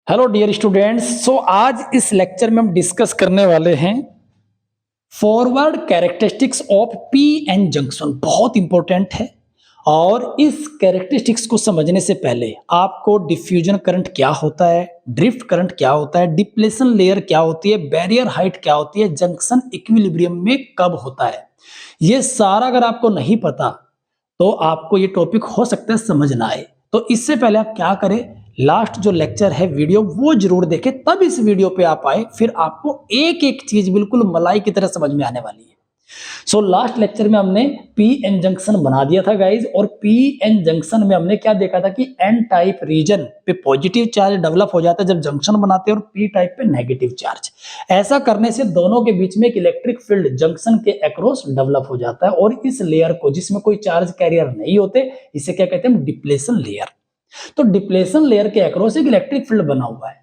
Hello dear students. आज इस lecture में हम डिस्कस करने वाले हैं forward characteristics of P N junction. बहुत इंपॉर्टेंट है और इस कैरेक्टरिस्टिक्स को समझने से पहले आपको डिफ्यूजन करंट क्या होता है, ड्रिफ्ट करंट क्या होता है, डिप्लेशन लेयर क्या होती है, बैरियर हाइट क्या होती है, जंक्शन इक्विलिब्रियम में कब होता है, ये सारा अगर आपको नहीं पता तो आपको ये टॉपिक हो सकता है समझ ना आए। तो इससे पहले आप क्या करें, लास्ट जो लेक्चर है वीडियो वो जरूर देखें, तब इस वीडियो पे आप आए, फिर आपको एक एक चीज बिल्कुल मलाई की तरह समझ में आने वाली है। लास्ट लेक्चर में हमने पी एन जंक्शन बना दिया था गाइज, और पी एन जंक्शन में हमने क्या देखा था कि एन टाइप रीजन पे पॉजिटिव चार्ज डेवलप हो जाता है जब जंक्शन बनाते हैं, और पी टाइप पे नेगेटिव चार्ज। ऐसा करने से दोनों के बीच में एक इलेक्ट्रिक फील्ड जंक्शन के अक्रॉस डेवलप हो जाता है, और इस लेयर को, जिसमें कोई चार्ज कैरियर नहीं होते, इसे क्या कहते हैं, डिप्लेशन लेयर। तो डिप्लेशन लेयर के अक्रॉस एक इलेक्ट्रिक फील्ड बना हुआ है।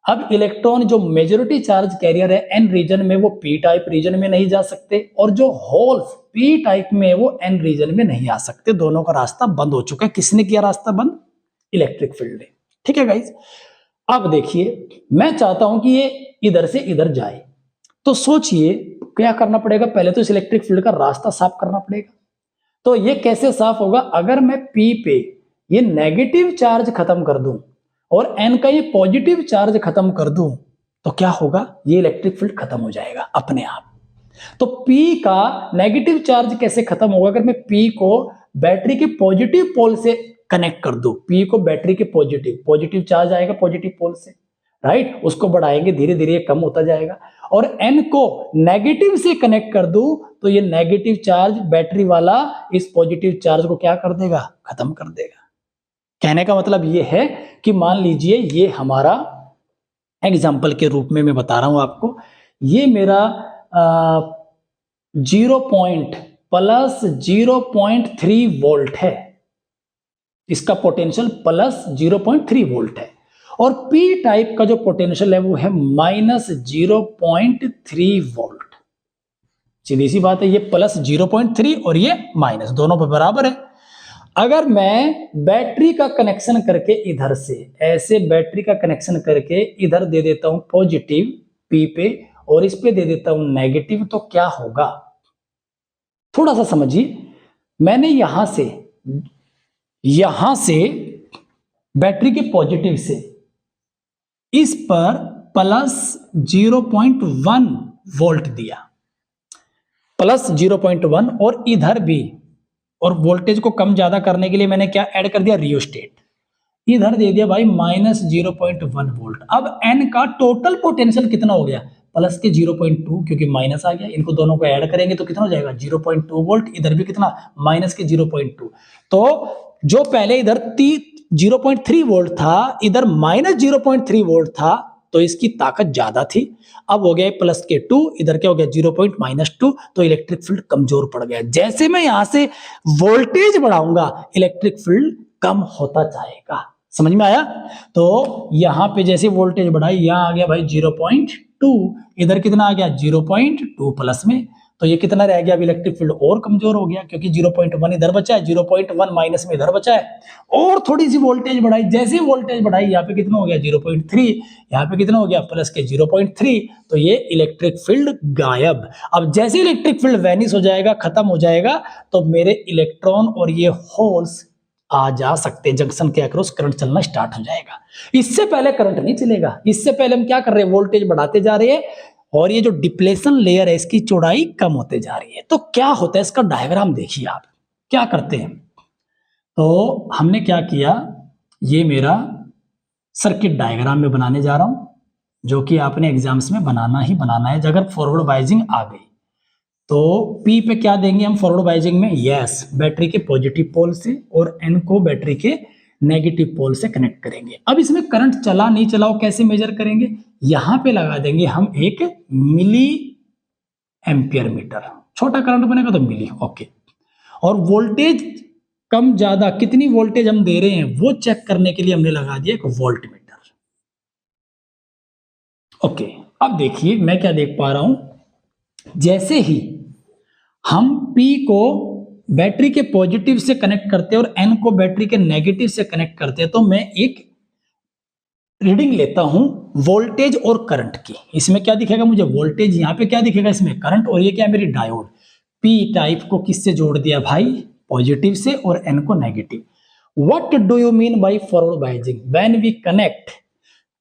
अब इलेक्ट्रॉन जो मेजॉरिटी चार्ज कैरियर है एन रीजन में, वो पी टाइप रीजन में नहीं जा सकते, और जो होल्स पी टाइप में वो एन रीजन में नहीं आ सकते। दोनों का रास्ता बंद हो चुका है। किसने किया रास्ता बंद? इलेक्ट्रिक फील्ड ने। ठीक है गाइज, अब देखिए, मैं चाहता हूं कि ये इधर से इधर जाए, तो सोचिए क्या करना पड़ेगा। पहले तो इस इलेक्ट्रिक फील्ड का रास्ता साफ करना पड़ेगा। तो ये कैसे साफ होगा? अगर मैं पी पे ये नेगेटिव चार्ज खत्म कर दूं और एन का ये पॉजिटिव चार्ज खत्म कर दूं, तो क्या होगा? ये इलेक्ट्रिक फील्ड खत्म हो जाएगा अपने आप। तो P का नेगेटिव चार्ज कैसे खत्म होगा? अगर मैं P को बैटरी के पॉजिटिव पोल से कनेक्ट कर दूं, P को बैटरी के पॉजिटिव चार्ज आएगा पॉजिटिव पोल से, राइट, उसको बढ़ाएंगे, धीरे धीरे ये कम होता जाएगा, और N को नेगेटिव से कनेक्ट कर दूं तो ये नेगेटिव चार्ज बैटरी वाला इस पॉजिटिव चार्ज को क्या कर देगा? खत्म कर देगा। कहने का मतलब ये है कि मान लीजिए, ये हमारा एग्जाम्पल के रूप में मैं बता रहा हूं आपको, ये मेरा 0.3 वोल्ट है, इसका पोटेंशियल +0.3 वोल्ट है, और पी टाइप का जो पोटेंशियल है वो है -0.3 वोल्ट। सीधी सी बात है, ये +0.3 और ये माइनस, दोनों पे बराबर है। अगर मैं बैटरी का कनेक्शन करके इधर से ऐसे बैटरी का कनेक्शन करके इधर दे देता हूं पॉजिटिव पी पे, और इस पे दे देता हूं नेगेटिव, तो क्या होगा? थोड़ा सा समझिए। मैंने यहां से बैटरी के पॉजिटिव से इस पर +0.1 वोल्ट दिया, +0.1, और इधर भी, और वोल्टेज को कम ज्यादा करने के लिए मैंने क्या ऐड कर दिया? रियोस्टेट। इधर दे दिया भाई -0.1 वोल्ट। अब एन का टोटल पोटेंशियल कितना हो गया? प्लस के 0.2, क्योंकि माइनस आ गया, इनको दोनों को ऐड करेंगे तो कितना हो जाएगा? 0.2 वोल्ट। इधर भी कितना? माइनस के 0.2। तो जो पहले इधर 0.3 वोल्ट था, इधर -0.3 वोल्ट था, तो इसकी ताकत ज्यादा थी। अब हो गया प्लस के 2, इधर क्या हो गया? 0.-2, तो इलेक्ट्रिक फील्ड कमजोर पड़ गया। जैसे मैं यहां से वोल्टेज बढ़ाऊंगा, इलेक्ट्रिक फील्ड कम होता जाएगा। समझ में आया? तो यहां पे जैसे वोल्टेज बढ़ाई, यहां आ गया भाई 0.2, इधर कितना आ गया? 0.2 प्लस में, तो ये कितना रह गया? अब इलेक्ट्रिक फील्ड और कमजोर हो गया, क्योंकि 0.1 इधर बचा है, 0.1 माइनस में इधर बचा है, और थोड़ी सी वोल्टेज बढ़ाई। जैसे वोल्टेज बढ़ाई, यहाँ पे कितना हो गया? 0.3, यहाँ पे कितना हो गया? प्लस के 0.3, तो ये इलेक्ट्रिक फील्ड गायब। अब जैसे इलेक्ट्रिक फील्ड वैनिश हो जाएगा, खत्म हो जाएगा, तो मेरे इलेक्ट्रॉन और ये होल्स आ जा सकते, जंक्शन के अक्रॉस करंट चलना स्टार्ट हो जाएगा। इससे पहले करंट नहीं चलेगा। इससे पहले हम क्या कर रहे हैं? वोल्टेज बढ़ाते जा रहे हैं, और ये जो डिप्लेशन लेयर है इसकी चौड़ाई कम होते जा रही है। तो क्या होता है? इसका डायग्राम देखिए आप क्या करते हैं। तो हमने क्या किया, ये मेरा सर्किट डायग्राम में बनाने जा रहा हूं, जो कि आपने एग्जाम्स में बनाना ही बनाना है अगर फॉरवर्ड बाइजिंग आ गई। तो P पे क्या देंगे हम फॉरवर्ड बाइजिंग में? यस, बैटरी के पॉजिटिव पोल से, और N को बैटरी के नेगेटिव पोल से कनेक्ट करेंगे। अब इसमें करंट चला नहीं चला वो कैसे मेजर करेंगे? यहां पे लगा देंगे हम एक मिली एम्पियर मीटर। छोटा करंट बनेगा तो मिली, ओके। और वोल्टेज कम ज्यादा कितनी वोल्टेज हम दे रहे हैं वो चेक करने के लिए हमने लगा दिया एक वोल्ट मीटर, ओके। अब देखिए मैं क्या देख पा रहा हूं, जैसे ही हम P को बैटरी के पॉजिटिव से कनेक्ट करते हैं और N को बैटरी के नेगेटिव से कनेक्ट करते हैं, तो मैं एक रीडिंग लेता हूं वोल्टेज और करंट की। इसमें क्या दिखेगा मुझे? वोल्टेज। यहां पे क्या दिखेगा? इसमें करंट। और ये क्या है? मेरी डायोड। पी टाइप को किससे जोड़ दिया भाई? पॉजिटिव से, और एन को negative. What do you mean by forward biasing? When we connect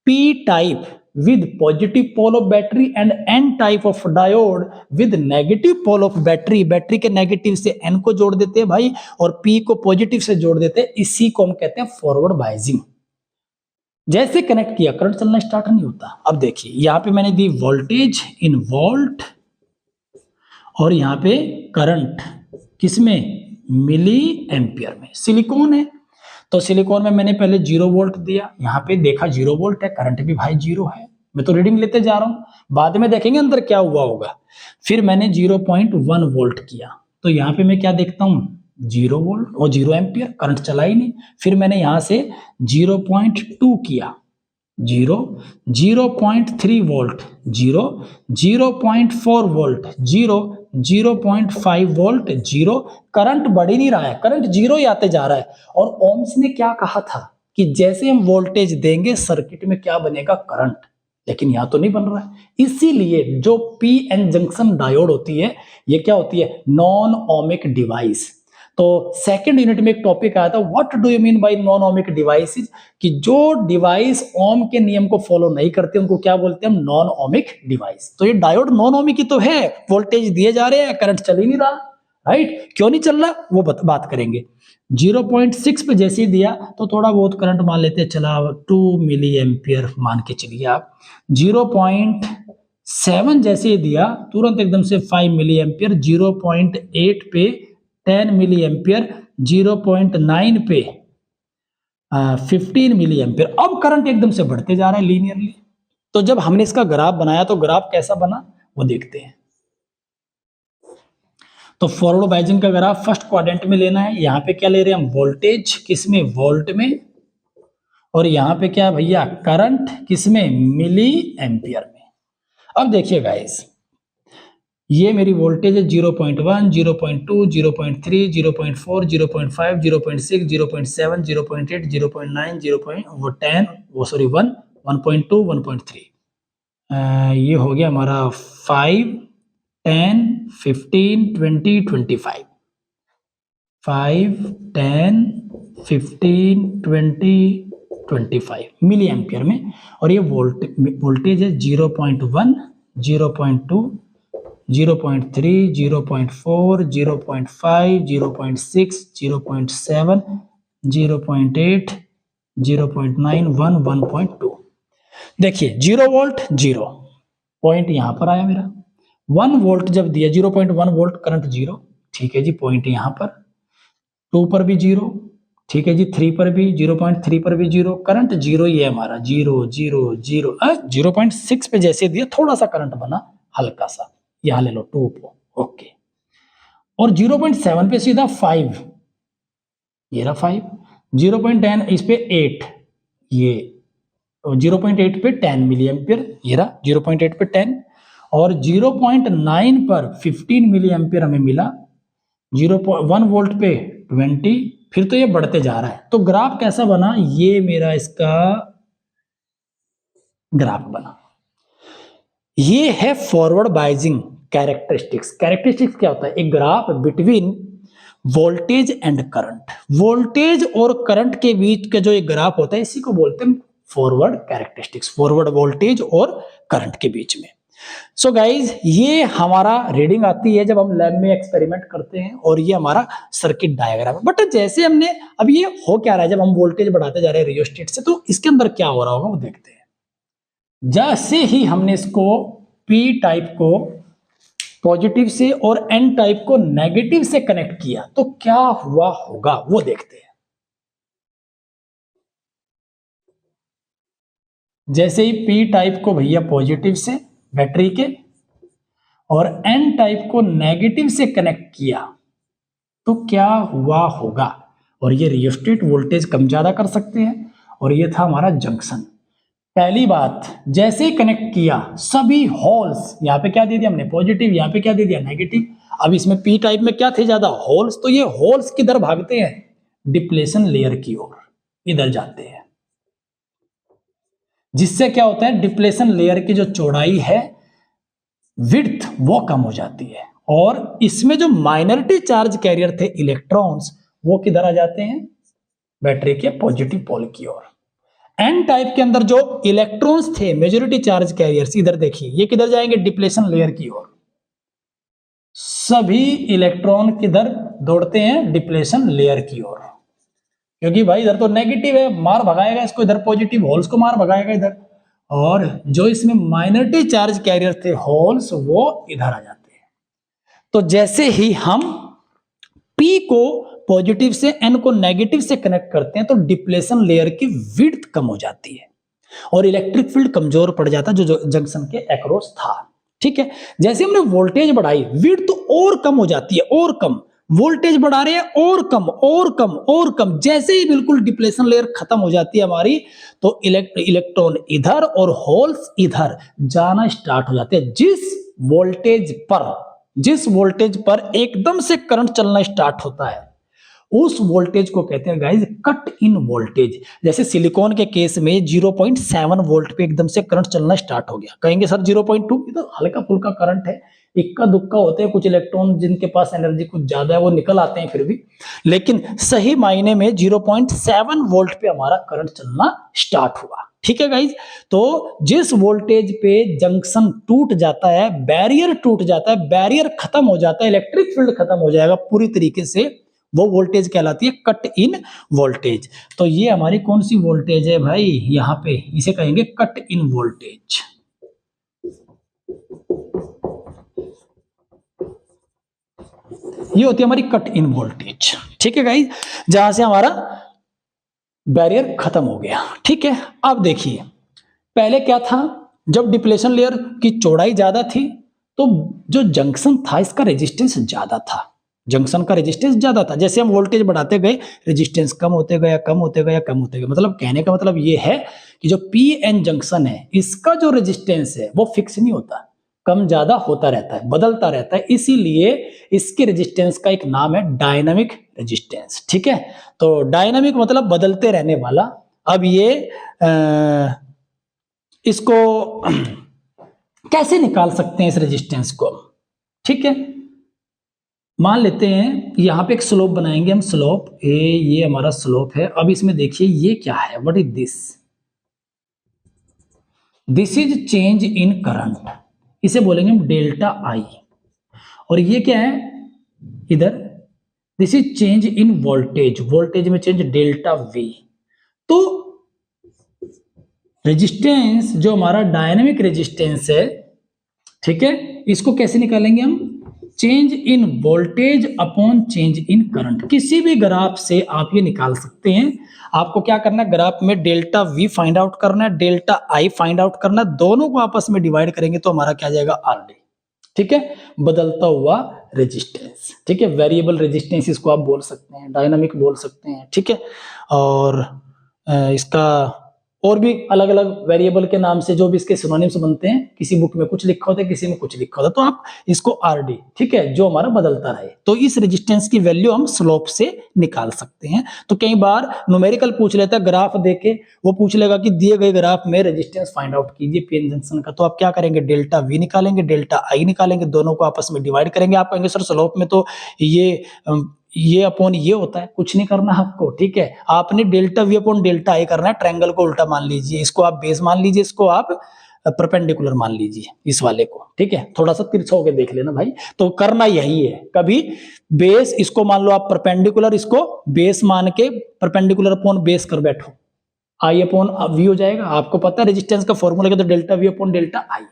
P type with positive pole of battery and N type of diode with negative pole of battery, battery के negative से N को जोड़ देते हैं भाई, और P को positive से जोड़ देते हैं। इसी को हम कहते हैं फॉरवर्ड बायसिंग। जैसे कनेक्ट किया करंट चलना स्टार्ट नहीं होता। अब देखिए यहां पे मैंने दी वोल्टेज इन वोल्ट, और यहां पे करंट किसमें? मिली एम्पियर में। सिलिकॉन है तो सिलिकॉन में मैंने पहले 0 वोल्ट दिया, यहां पे देखा 0 वोल्ट है, करंट भी भाई 0 है। मैं तो रीडिंग लेते जा रहा हूं, बाद में देखेंगे अंदर क्या हुआ होगा। फिर मैंने 0.1 वोल्ट किया, तो यहां पे मैं क्या देखता हूं? 0 वोल्ट और 0 एम्पियर, करंट चला ही नहीं। फिर मैंने यहां से 0.2 किया, 0, 0.3 वोल्ट 0, 0.4 वोल्ट 0, 0.5 वोल्ट 0। करंट बढ़ ही नहीं रहा है, करंट 0 ही आते जा रहा है। और ओम्स ने क्या कहा था कि जैसे हम वोल्टेज देंगे सर्किट में क्या बनेगा? करंट। लेकिन यहां तो नहीं बन रहा है। इसीलिए जो पी एन जंक्शन डायोड होती है, ये क्या होती है? Non ohmic device. तो सेकंड यूनिट में एक टॉपिक आया था, what do you mean bye non ohmic devices? कि जो डिवाइस ओम के नियम को फॉलो नहीं करते उनको क्या बोलते हैं हम? Non ohmic device. तो ये डायोड नॉन ओमिक ही तो है, वोल्टेज दिए जा रहे हैं, करंट चल ही नहीं रहा, राइट? क्यों नहीं चल रहा वो बात करेंगे। 0.6 पे जैसे ही दिया तो थोड़ा बहुत करंट मान लेते हैं, चला 2 मिली एम्पियर मान के चलिए आप। 0.7 जैसे ही दिया तुरंत एकदम से 5 मिली एम्पियर। 0.8 पे 10 मिली एम्पियर, 0.9 पे 15 मिली एम्पियर। अब करंट एकदम से बढ़ते जा रहा है लीनियरली। तो जब हमने इसका ग्राफ बनाया तो ग्राफ कैसा बना वो देखते हैं। तो फॉरवर्ड बायसिंग का ग्राफ फर्स्ट क्वाड्रेंट में लेना है। यहां पे क्या ले रहे हैं हम? वोल्टेज किसमें? वोल्ट में। और यहां पे क्या भैया? करंट किसमें? मिली एम्पियर में। अब देखिए गाइस, ये मेरी वोल्टेज है 0.1, 0.2, 0.3, 0.4, 0.5, 0.6, 0.7, 0.8, 0.9, 0.10, वो सॉरी 1, 1.2, 1.3। ये हो गया हमारा 5, 10, 15, 20, 25। 5, 10, 15, 20, 25 मिली एम्पियर में। और ये वोल्टेज है 0.1, 0.2, 0.3, 0.4, 0.5, 0.6, 0.7, 0.8, 0.9, 1, 1.2। देखिए 0 वोल्ट 0 पॉइंट यहां पर आया मेरा। 1 वोल्ट जब दिया, 0.1 वोल्ट करंट 0, ठीक है जी, पॉइंट यहां पर। 2 पर भी 0, ठीक है जी। 3 पर भी, 0.3 पर भी 0, करंट 0 ही है हमारा। 0, 0, 0, 0.6 पे जैसे दिया थोड़ा सा करंट बना, हल्का सा। यहां ले लो 2 को, ओके। और 0.7 पे सीधा 5, ये रहा 5। 0.10 इस पे 8, ये 0.8 पे 10 मिली एम्पियर, ये रहा 0.8 पे 10। और 0.9 पर 15 मिली एम्पियर हमें मिला। 0.1 वोल्ट पे 20। फिर तो ये बढ़ते जा रहा है। तो ग्राफ कैसा बना? ये मेरा इसका ग्राफ बना। ये है फॉरवर्ड बायसिंग कैरेक्टरिस्टिक्स। कैरेक्टरिस्टिक्स क्या होता है? एक graph between voltage and current. Voltage और करंट के बीच का जो एक ग्राफ होता है इसी को बोलते हैं फॉरवर्ड कैरेक्टरिस्टिक्स। फॉरवर्ड वोल्टेज और करंट के बीच में। सो गाइज, ये हमारा रीडिंग आती है जब हम लैब में एक्सपेरिमेंट करते हैं, और ये हमारा सर्किट डायग्राम है। बट जैसे हमने अब ये हो क्या रहा है, जब हम वोल्टेज बढ़ाते जा रहे हैं रियोस्टेट से, तो इसके अंदर क्या हो रहा होगा वो देखते हैं। जैसे ही हमने इसको पी टाइप को पॉजिटिव से और एन टाइप को नेगेटिव से कनेक्ट किया तो क्या हुआ होगा वो देखते हैं। जैसे ही पी टाइप को भैया पॉजिटिव से बैटरी के और एन टाइप को नेगेटिव से कनेक्ट किया तो क्या हुआ होगा। और ये रियोस्टेट वोल्टेज कम ज्यादा कर सकते हैं। और ये था हमारा जंक्शन। पहली बात, जैसे ही कनेक्ट किया सभी होल्स, यहां पे क्या दे दिया हमने? पॉजिटिव, यहां पे क्या दे दिया? नेगेटिव। अब इसमें पी टाइप में क्या थे ज्यादा? होल्स। तो ये होल्स किधर भागते हैं? डिप्लेशन लेयर की ओर, इधर जाते हैं। जिससे क्या होता है, डिप्लेशन लेयर की जो चौड़ाई है, विड्थ, वो कम हो जाती है। और इसमें जो माइनॉरिटी चार्ज कैरियर थे इलेक्ट्रॉन्स, वो किधर आ जाते हैं, बैटरी के पॉजिटिव पोल की ओर। एन टाइप के अंदर जो इलेक्ट्रॉन्स थे मेजॉरिटी चार्ज कैरियर्स, इधर देखिए ये किधर जाएंगे, डिप्लेशन लेयर की ओर। सभी इलेक्ट्रॉन किधर दौड़ते हैं, डिप्लेशन लेयर की ओर, क्योंकि भाई इधर तो नेगेटिव है, मार भगाएगा इसको, इधर पॉजिटिव होल्स को मार भगाएगा इधर। और जो इसमें माइनॉरिटी चार्ज कैरियर थे होल्स, वो इधर आ जाते हैं। तो जैसे ही हम P को पॉजिटिव से, N को नेगेटिव से कनेक्ट करते हैं, तो डिप्लेशन लेयर की विड्थ कम हो जाती है और इलेक्ट्रिक फील्ड कमजोर पड़ जाता है जो जंक्शन के अक्रॉस था। ठीक है, जैसे हमने वोल्टेज बढ़ाई, विड्थ तो और कम हो जाती है, और कम, वोल्टेज बढ़ा रहे हैं और कम और कम और कम। जैसे ही बिल्कुल डिप्लेशन लेयर खत्म हो जाती है हमारी, तो इलेक्ट्रॉन इधर और होल्स इधर जाना स्टार्ट हो जाते हैं। जिस वोल्टेज पर एकदम से करंट चलना स्टार्ट होता है, उस वोल्टेज को कहते हैं गाइस कट इन वोल्टेज। जैसे सिलिकॉन के केस में 0.7 वोल्ट पे एकदम से करंट चलना स्टार्ट हो गया, कहेंगे सर 0.2 ये तो हल्का फुल्का करंट है, इक्का दुक्का होते हैं, कुछ इलेक्ट्रॉन जिनके पास एनर्जी कुछ ज्यादा है वो निकल आते हैं फिर भी, लेकिन सही मायने में 0.7 वोल्ट पे हमारा करंट चलना स्टार्ट हुआ। ठीक है गाइज, तो जिस वोल्टेज पे जंक्शन टूट जाता है, बैरियर टूट जाता है, बैरियर खत्म हो जाता है, इलेक्ट्रिक फील्ड खत्म हो जाएगा पूरी तरीके से, वो वोल्टेज कहलाती है कट इन वोल्टेज। तो ये हमारी कौन सी वोल्टेज है भाई, यहां पे इसे कहेंगे कट इन वोल्टेज। ये होती है हमारी कट इन वोल्टेज। ठीक है गाइज, जहां से हमारा बैरियर खत्म हो गया। ठीक है, अब देखिए पहले क्या था, जब डिप्लेशन लेयर की चौड़ाई ज्यादा थी तो जो जंक्शन था इसका रेजिस्टेंस ज्यादा था, जंक्शन का रेजिस्टेंस ज्यादा था। जैसे हम वोल्टेज बढ़ाते गए, रेजिस्टेंस कम होते गया, कम होते गया, कम होते गया। मतलब कहने का मतलब ये है कि जो पी एन जंक्शन है, इसका जो रेजिस्टेंस है वो फिक्स नहीं होता, कम ज्यादा होता रहता है, बदलता रहता है। इसीलिए इसके रेजिस्टेंस का एक नाम है डायनामिक रेजिस्टेंस। ठीक है, तो डायनामिक मतलब बदलते रहने वाला। अब ये इसको कैसे निकाल सकते हैं इस रेजिस्टेंस को। ठीक है, मान लेते हैं यहां पे एक स्लोप बनाएंगे हम, स्लोप ए, ये हमारा स्लोप है। अब इसमें देखिए ये क्या है, what is this, this is change in current, इसे बोलेंगे हम डेल्टा आई। और ये क्या है इधर, this is change in voltage, voltage में चेंज डेल्टा वी। तो रेजिस्टेंस जो हमारा डायनामिक रेजिस्टेंस है, ठीक है, इसको कैसे निकालेंगे हम, change in voltage upon change in current. किसी भी ग्राफ से आप ये निकाल सकते हैं। आपको क्या करना है, ग्राफ में डेल्टा वी फाइंड आउट करना है, डेल्टा आई फाइंड आउट करना है, दोनों को आपस में डिवाइड करेंगे तो हमारा क्या जाएगा, आर डी। ठीक है, बदलता हुआ रेजिस्टेंस। ठीक है, वेरिएबल रेजिस्टेंस इसको आप बोल सकते हैं, डायनामिक बोल सकते हैं। ठीक है, और इसका और भी अलग अलग वेरिएबल के नाम से जो भी इसके सिनोनिम्स बनते हैं, किसी बुक में कुछ लिखा होता है, किसी में कुछ लिखा होता है, तो आप इसको आर डी, ठीक है, जो हमारा बदलता रहे। तो इस रेजिस्टेंस की वैल्यू हम स्लोप से निकाल सकते हैं। तो कई बार न्यूमेरिकल पूछ लेता है, ग्राफ देके वो पूछ लेगा कि दिए गए ग्राफ में रेजिस्टेंस फाइंड आउट कीजिए पीएन जंक्शन का। तो आप क्या करेंगे, डेल्टा वी निकालेंगे, डेल्टा आई निकालेंगे, दोनों को आपस में डिवाइड करेंगे। आप कहेंगे सर स्लोप में तो ये अपॉन ये होता है, कुछ नहीं करना आपको। ठीक है, आपने डेल्टा वी अपॉन डेल्टा आई करना है, ट्रायंगल को उल्टा मान लीजिए, इसको आप बेस मान लीजिए, इसको आप परपेंडिकुलर मान लीजिए, इस वाले को। ठीक है, थोड़ा सा तिरछा होके देख लेना भाई। तो करना यही है, कभी बेस इसको मान लो आप परपेंडिकुलर, इसको बेस मान के परपेंडिकुलर अपॉन बेस कर बैठो, आई अपॉन वी हो जाएगा। आपको पता है रेजिस्टेंस का फॉर्मूला क्या, तो डेल्टा वी अपॉन डेल्टा आई।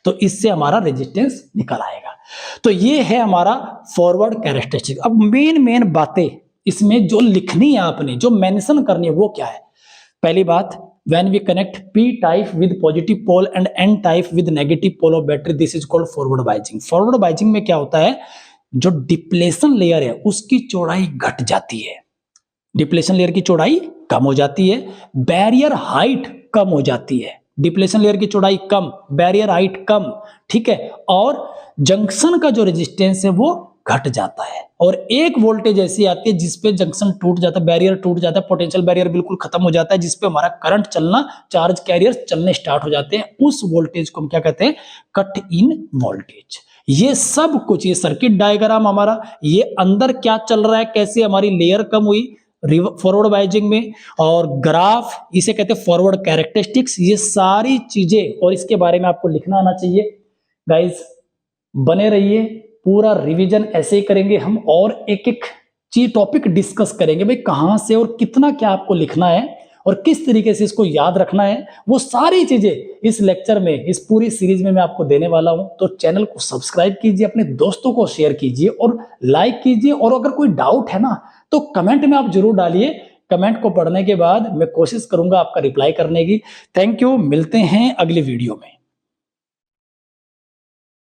तो इससे हमारा रेजिस्टेंस निकल आएगा। तो ये है हमारा फॉरवर्ड कैरेक्टरिस्टिक। अब मेन बातें इसमें जो लिखनी है आपने, जो मेंशन करनी है, वो क्या है। पहली बात, when we connect p type with positive pole and n type with negative pole of battery, this is called forward biasing। forward biasing में क्या होता है, जो डिप्लेशन लेयर है उसकी चौड़ाई घट जाती है, डिप्लेशन लेयर की चौड़ाई कम हो जाती है, बैरियर हाइट कम हो जाती है। डिप्लेशन लेयर की चौड़ाई कम, बैरियर हाइट कम। ठीक है, और जंक्शन का जो रेजिस्टेंस है वो घट जाता है और एक वोल्टेज ऐसी आती है जिसपे जंक्शन टूट जाता है, बैरियर टूट जाता है, पोटेंशियल बैरियर बिल्कुल खत्म हो जाता है, जिसपे हमारा करंट चलना, चार्ज कैरियर चलने स्टार्ट हो जाते हैं। उस वोल्टेज को हम क्या कहते हैं? Cut in voltage. ये सब कुछ, ये सर्किट डायग्राम हमारा, ये अंदर क्या चल रहा है, कैसे हमारी लेयर कम हुई फॉरवर्ड बायजिंग में, और ग्राफ, इसे कहते हैं फॉरवर्ड कैरेक्टरिस्टिक्स, ये सारी चीजें और इसके बारे में आपको लिखना आना चाहिए। गाइस बने रहिए, पूरा रिवीजन ऐसे ही करेंगे हम, और एक एक चीज टॉपिक डिस्कस करेंगे भाई कहां से और कितना क्या आपको लिखना है और किस तरीके से इसको याद रखना है, वो सारी चीजें इस लेक्चर में, इस पूरी सीरीज में मैं आपको देने वाला हूं। तो चैनल को सब्सक्राइब कीजिए, अपने दोस्तों को शेयर कीजिए और लाइक कीजिए, और अगर कोई डाउट है ना तो कमेंट में आप जरूर डालिए। कमेंट को पढ़ने के बाद मैं कोशिश करूंगा आपका रिप्लाई करने की। थैंक यू, मिलते हैं अगली वीडियो में।